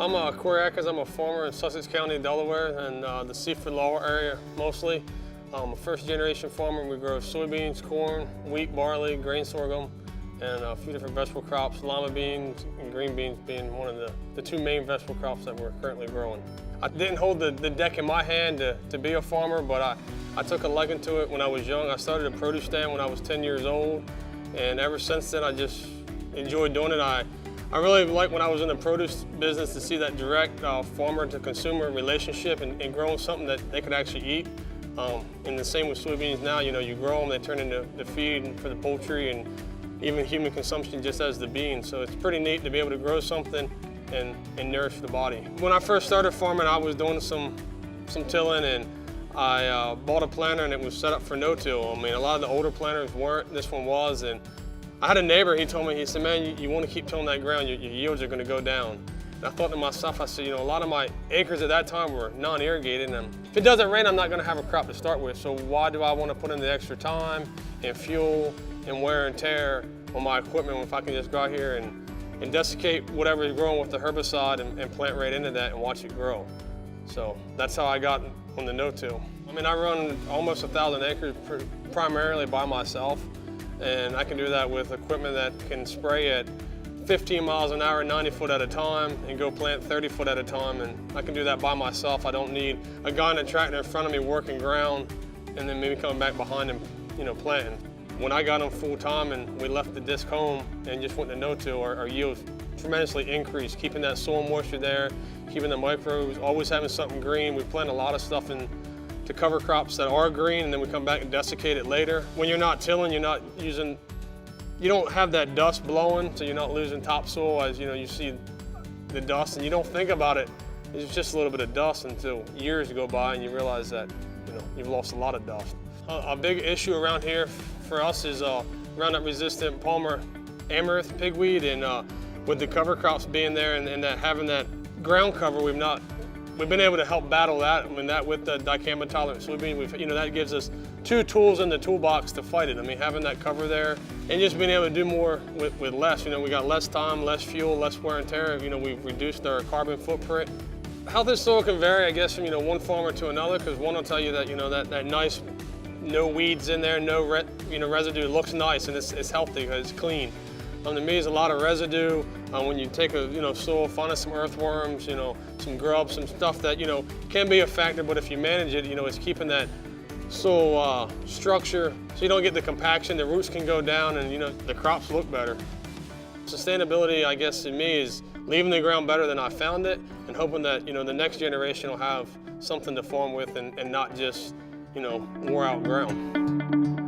I'm Cory Atkins. I'm a farmer in Sussex County, Delaware, and the Seaford Lower area mostly. I'm a first-generation farmer. We grow soybeans, corn, wheat, barley, grain sorghum, and a few different vegetable crops, lima beans and green beans being one of the two main vegetable crops that we're currently growing. I didn't hold the deck in my hand to be a farmer, but I took a liking to it when I was young. I started a produce stand when I was 10 years old, and ever since then I just enjoyed doing it. I really like when I was in the produce business to see that direct farmer to consumer relationship and growing something that they could actually eat. And the same with soybeans now, you grow them, they turn into the feed for the poultry and even human consumption just as the beans. So it's pretty neat to be able to grow something and nourish the body. When I first started farming, I was doing some tilling, and I bought a planter and it was set up for no-till. I mean, a lot of the older planters weren't, this one was. And I had a neighbor, he told me, he said, man, you want to keep tilling that ground, your yields are going to go down. And I thought to myself, I said, a lot of my acres at that time were non-irrigated, and if it doesn't rain, I'm not going to have a crop to start with. So why do I want to put in the extra time and fuel and wear and tear on my equipment if I can just go out here and desiccate whatever is growing with the herbicide and plant right into that and watch it grow. So that's how I got on the no-till. I mean, I run almost 1,000 acres primarily by myself, and I can do that with equipment that can spray at 15 miles an hour, 90 foot at a time, and go plant 30 foot at a time, and I can do that by myself. I don't need a guy in a tractor in front of me working ground and then maybe coming back behind him, planting. When I got them full time and we left the disc home and just went to no-till, our yields tremendously increased, keeping that soil moisture there, keeping the microbes, always having something green. We plant a lot of stuff to cover crops that are green, and then we come back and desiccate it later. When you're not tilling, you don't have that dust blowing, so you're not losing topsoil as you see the dust, and you don't think about it. It's just a little bit of dust until years go by and you realize that you've lost a lot of dust. A big issue around here for us is Roundup-resistant Palmer amaranth pigweed, and with the cover crops being there and that having that ground cover, we've been able to help battle that. I mean, that with the dicamba-tolerant soybean, that gives us two tools in the toolbox to fight it. I mean, having that cover there and just being able to do more with less. We got less time, less fuel, less wear and tear. We've reduced our carbon footprint. Healthy soil can vary, I guess, from one farmer to another, because one will tell you that that nice, no weeds in there, no residue looks nice and it's healthy because it's clean. To me, there's a lot of residue. When you take a soil, find some earthworms, some grubs, some stuff that can be a factor. But if you manage it, it's keeping that soil structure so you don't get the compaction. The roots can go down, and the crops look better. Sustainability, I guess, to me is leaving the ground better than I found it, and hoping that the next generation will have something to farm with and not just wore out ground.